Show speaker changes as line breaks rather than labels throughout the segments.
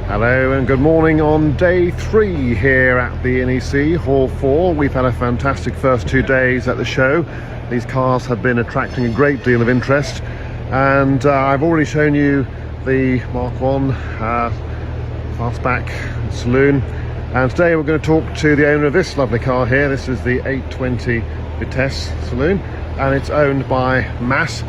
Hello and good morning on day 3 here at the NEC Hall 4. We've had a fantastic first 2 days at the show. These cars have been attracting a great deal of interest, and I've already shown you the Mark 1 fastback saloon, and today we're going to talk to the owner of this lovely car here. This is the 820 Vitesse saloon, and it's owned by Matt.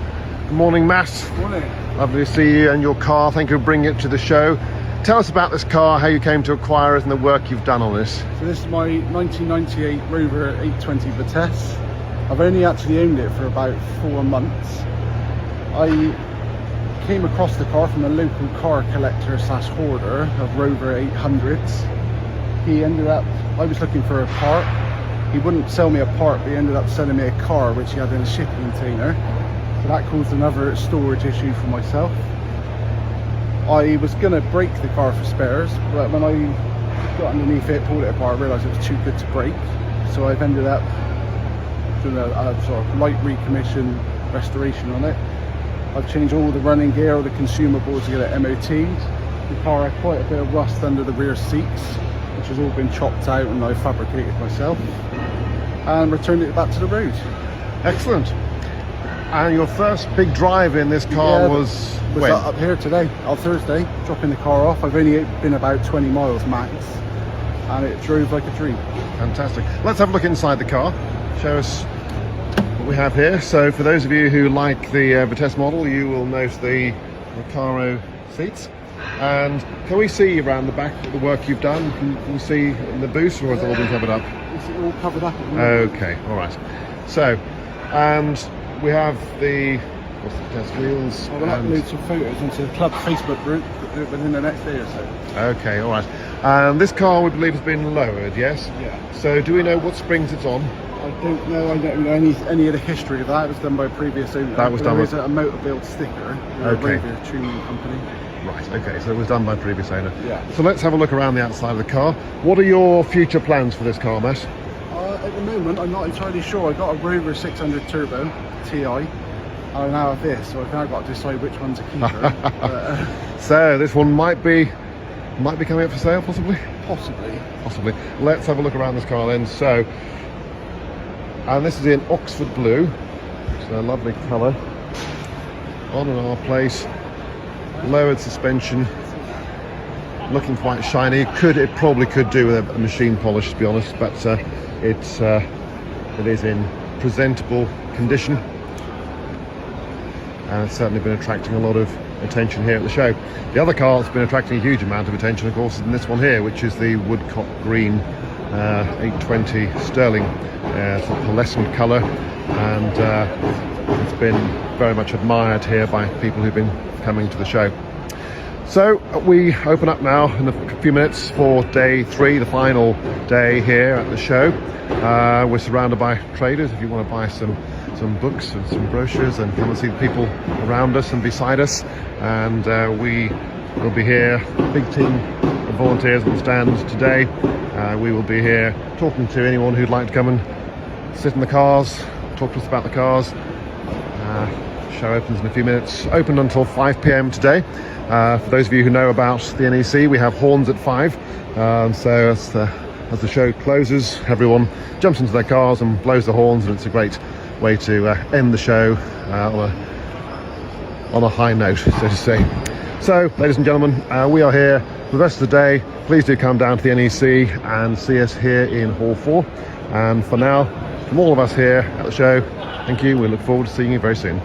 Good morning, Matt.
Good morning.
Lovely to see you and your car. Thank you for bringing it to the show. Tell us about this car, how you came to acquire it, and the work you've done on this.
So this is my 1998 Rover 820 Vitesse. I've only actually owned it for about 4 months. I came across the car from a local car collector slash hoarder of Rover 800s. I was looking for a part. He wouldn't sell me a part, but he ended up selling me a car which he had in a shipping container. So that caused another storage issue for myself. I was going to break the car for spares, but when I got underneath it, pulled it apart, I realised it was too good to break. So I've ended up doing a sort of light recommission restoration on it. I've changed all the running gear, all the consumables to get it MOT'd. The car had quite a bit of rust under the rear seats, which has all been chopped out and I fabricated myself, and returned it back to the road.
Excellent. And your first big drive in this car was when?
Up here today, on Thursday, dropping the car off. I've only been about 20 miles max, and it drove like a dream.
Fantastic. Let's have a look inside the car. Show us what we have here. So for those of you who like the Vitesse model, you will notice the Recaro seats. And can we see around the back the work you've done? Can we see in the booth, or has it all been covered up?
It's all covered up.
Okay, all right. So, and we have the Vitesse wheels.
I will upload some photos onto the club Facebook group within the next day or so.
Okay, all right. And this car, we believe, has been lowered, yes?
Yeah.
So do we know what springs it's on?
I don't know. I don't know any of the history of that. It was done by a previous owner.
That was done
with a motor build sticker.
Okay.
A Rover tuning company.
Right, okay, so it was done by a previous owner.
Yeah.
So let's have a look around the outside of the car. What are your future plans for this car, Matt?
At the moment, I'm not entirely sure. I got a Rover 600 Turbo TI. I now have this, so I've now got to decide which one's a keeper.
So this one might be coming up for sale, possibly?
Possibly.
Let's have a look around this car then. So, and this is in Oxford blue. It's a lovely colour. On and off place. Lowered suspension. Looking quite shiny. It probably could do with a machine polish, to be honest, but it is in presentable condition. And it's certainly been attracting a lot of attention here at the show. The other car that's been attracting a huge amount of attention, of course, is this one here, which is the woodcock green 820 sterling. It's a pearlescent colour, and it's been very much admired here by people who've been coming to the show. So we open up now in a few minutes for day 3, the final day here at the show. We're surrounded by traders. If you want to buy some books and some brochures, and come and see the people around us and beside us, and we will be here, big team of volunteers on the stand today. We will be here talking to anyone who'd like to come and sit in the cars, talk to us about the cars. Show opens in a few minutes, open until 5 p.m. today. For those of you who know about the NEC, we have horns at 5, so as the show closes, everyone jumps into their cars and blows the horns, and it's a great way to end the show on a high note, so to say. So, ladies and gentlemen, we are here for the rest of the day. Please do come down to the NEC and see us here in Hall 4. And for now, from all of us here at the show, thank you. We look forward to seeing you very soon.